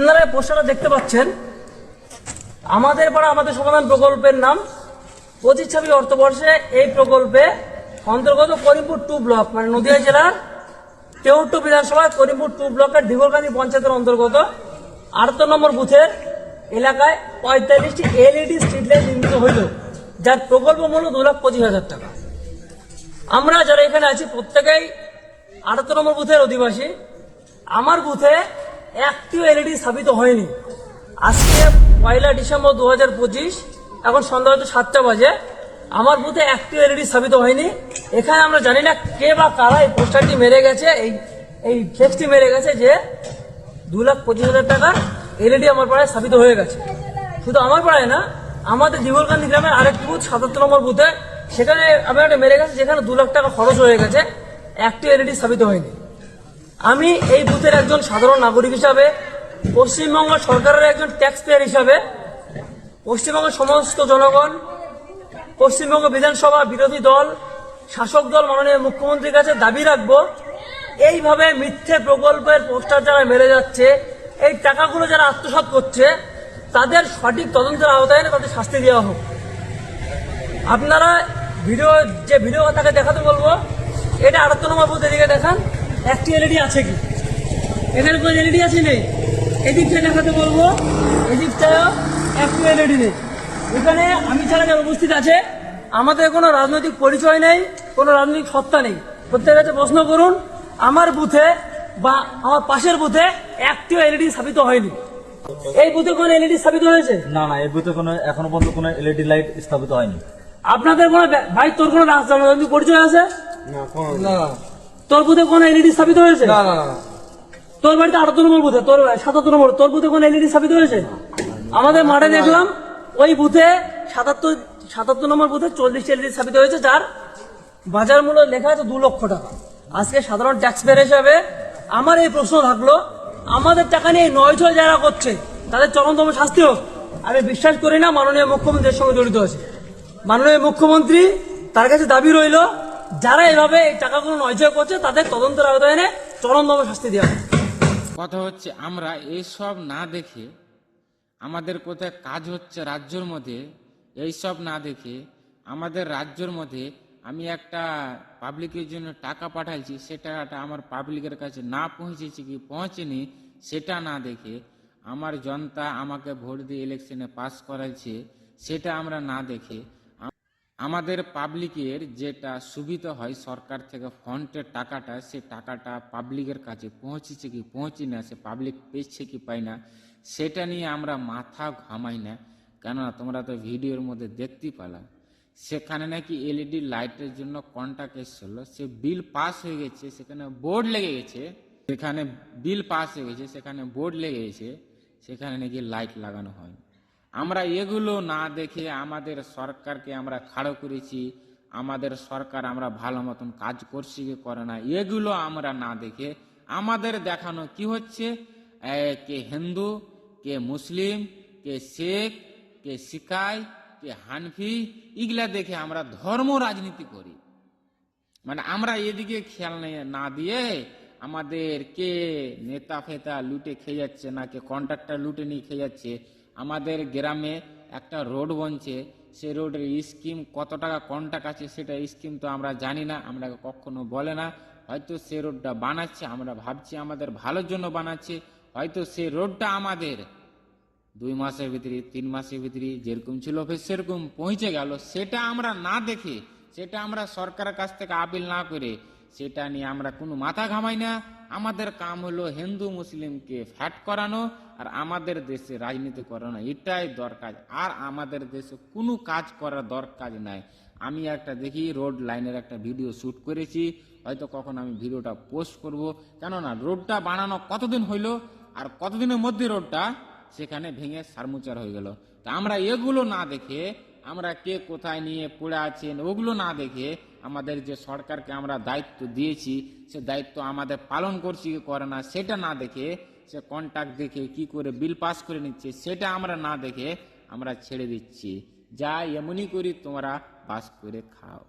আপনারা পোস্টারটা দেখতে পাচ্ছেন, আমাদের পাড়া আমাদের সমাধান প্রকল্পের নাম। 25-26 অর্থবর্ষে এই প্রকল্পে অন্তর্গত করিমপুর 2 ব্লক, মানে নদিয়া জেলার তেউট্টু বিধানসভায় করিমপুর 2 ব্লকের দিগলকান্দি পঞ্চায়েতের অন্তর্গত 8 নম্বর বুথের এলাকায় 45টি এলইডি স্ট্রিট লাইট নির্মিত হইল, যার প্রকল্প মূল্য 2,25,000 টাকা। আমরা যারা এখানে আছি প্রত্যেকেই 8 নম্বর বুথের অধিবাসী। আমার বুথে একটিও এলইডি স্থাপিত হয়নি। আজকে 1 ডিসেম্বর 2025, এখন সন্ধ্যা হয়তো 7টা বাজে। আমার বুথে একটিও এলইডি স্থাপিত হয়নি। এখানে আমরা জানি না কে বা কারা এই পোস্টারটি মেরে গেছে, এই ফ্লেক্সটি মেরে গেছে যে 2,25,000 টাকার এলইডি আমার পাড়ায় স্থাপিত হয়ে গেছে। শুধু আমার পাড়ায় না, আমাদের দিগলকান্দি গ্রামের আরেকটি বুথ 77 নম্বর বুথে, সেখানে আমার একটা মেরে গেছে, যেখানে 2 লাখ টাকা খরচ হয়ে গেছে, একটি এলইডি স্থাপিত হয়নি। আমি এই বুথের একজন সাধারণ নাগরিক হিসাবে, পশ্চিমবঙ্গ সরকারের একজন ট্যাক্স পেয়ার হিসাবে, পশ্চিমবঙ্গের সমস্ত জনগণ, পশ্চিমবঙ্গ বিধানসভা, বিরোধী দল, শাসক দল, মাননীয় মুখ্যমন্ত্রীর কাছে দাবি রাখবো, এইভাবে মিথ্যে প্রকল্পের পোস্টার যারা মেরে যাচ্ছে, এই টাকাগুলো যারা আত্মসাৎ করছে, তাদের সঠিক তদন্তের আওতায় এনে তাদের শাস্তি দেওয়া হোক। আপনারা ভিডিও তাকে দেখাতে বলবো, এটা 8 নম্বর বুথ, এদিকে দেখান একটি এলইডি আছে কি, এখানে কোনো এলইডি আছে নেই। এদিকটা দেখাতে বলবো, এদিকটাও একটি এলইডি নেই। এখানে আমি ছাড়া যারা উপস্থিত আছে, আমাদের কোনো রাজনৈতিক পরিচয় নেই, কোনো রাজনৈতিক সত্তা নেই। প্রত্যেকের কাছে প্রশ্ন করুন, আমার বুথে বা আমার পাশের বুথে একটিও এলইডি স্থাপিত হয়নি। এই বুথে কোনো এলইডি স্থাপিত হয়েছে? না, এই বুথে কোনো এখনো পর্যন্ত কোনো এলইডি লাইট স্থাপিত হয়নি। আপনাদের কোনো ভাই, তোর কোনো রাজনৈতিক পরিচয় আছে? না। তোর বুথে কোনো এলইডি স্থাপিত হয়েছে? না। তোর বাড়িতে 8 নম্বর বুথে, তোর 77 নম্বর, তোর বুথে কোনো এলইডি স্থাপিত হয়েছে? আমাদের মাঠে দেখলাম ওই বুথে 77 নম্বর বুথে 40 এলইডি স্থাপিত হয়েছে, যার বাজার মূল্য লেখা আছে 2 লক্ষ টাকা। আজকে সাধারণ ট্যাক্স পেয়ার হিসাবে আমার এই প্রশ্ন থাকলো, আমাদের টাকা নিয়ে নয়ছয় যারা করছে তাদের চরমতম শাস্তি হোক। আমি বিশ্বাস করি না মাননীয় মুখ্যমন্ত্রীর সঙ্গে জড়িত আছে। মাননীয় মুখ্যমন্ত্রী, তার কাছে দাবি রইল, যারা এভাবে এই টাকাগুলো নয়ছয় করছে তাদের তদন্তের আওতায় এনে চরমতম শাস্তি দেওয়া হবে। কথা হচ্ছে, আমরা এইসব না দেখে, আমাদের কোথায় কাজ হচ্ছে রাজ্যের মধ্যে, এইসব না দেখে আমাদের রাজ্যের মধ্যে আমি একটা পাবলিকের জন্য টাকা পাঠাইছি, সে টাকাটা আমার পাবলিকের কাছে না পৌঁছেছি কি পৌঁছেনি সেটা না দেখে, আমার জনতা আমাকে ভোট দিয়ে ইলেকশনে পাস করাইছে সেটা আমরা না দেখে, আমাদের পাবলিকের যেটা সুবিধা হয় সরকার থেকে ফন্ডের টাকাটা, সে টাকাটা পাবলিকের কাছে পৌঁছেছে কি পৌঁছে না, সে পাবলিক পেয়েছে কি পাই না, সেটা নিয়ে আমরা মাথা ঘামাই না। কেননা তোমরা তো ভিডিওর মধ্যে দেখতেই পেলা, সেখানে নাকি এলইডি লাইটের জন্য কন্ট্রাক্ট এসেছিল, সে বিল পাস হয়ে গেছে, সেখানে বোর্ড লেগে গেছে, সেখানে বিল পাস হয়ে গেছে, সেখানে বোর্ড লেগে গেছে, সেখানে নাকি লাইট লাগানো হয়। আমরা এগুলো না দেখে আমাদের সরকারকে আমরা খাড়ো করেছি, আমাদের সরকার আমরা ভালো মতন কাজ করছি কি করে না, এগুলো আমরা না দেখে আমাদের দেখানো কি হচ্ছে, কে হিন্দু, কে মুসলিম, কে শেখ, কে শিখাই, কে হানফি, এগুলা দেখে আমরা ধর্ম রাজনীতি করি। মানে আমরা এদিকে খেয়াল না দিয়ে আমাদের কে নেতা ফেতা লুটে খেয়ে যাচ্ছে না কে কন্ট্রাক্টর লুটে নিয়ে খেয়ে যাচ্ছে। আমাদের গ্রামে একটা রোড বনছে, সে রোডের স্কিম কত টাকা কন্ট্রাক্ট আছে সেটা স্কিম তো আমরা জানি না, আমরা কখনো বলে না। হয়তো সে রোডটা বানাচ্ছে, আমরা ভাবছি আমাদের ভালোর জন্য বানাচ্ছে, হয়তো সে রোডটা আমাদের 2 মাসের ভিতরে 3 মাসের ভিতরে যেরকম ছিল সেরকম পৌঁছে গেল, সেটা আমরা না দেখে, সেটা আমরা সরকারের কাছ থেকে আপিল না করে সেটা নিয়ে আমরা কোনো মাথা ঘামাই না। আমাদের কাম হলো হিন্দু মুসলিমকে ফ্যাট করানো আর আমাদের দেশে রাজনীতি করানো, এটাই দরকার। আর আমাদের দেশে কোনো কাজ করার দরকার নাই। আমি একটা দেখি রোড লাইনের একটা ভিডিও শ্যুট করেছি, হয়তো কখন আমি ভিডিওটা পোস্ট করব, কেননা রোডটা বানানো কতদিন হইলো আর কতদিনের মধ্যে রোডটা সেখানে ভেঙে সারমুচার হয়ে গেল। তা আমরা এগুলো না দেখে, আমরা কে কোথায় নিয়ে পড়ে আছেন ওগুলো না দেখে, আমাদের যে সরকারকে আমরা দায়িত্ব দিয়েছি সে দায়িত্ব আমাদের পালন করছি কি করে না সেটা না দেখে, সে কন্ট্রাক্ট দেখে কি করে বিল পাস করে নিচ্ছে সেটা আমরা না দেখে আমরা ছেড়ে দিচ্ছি, যা এমনই করি তোমরা পাস করে খাও।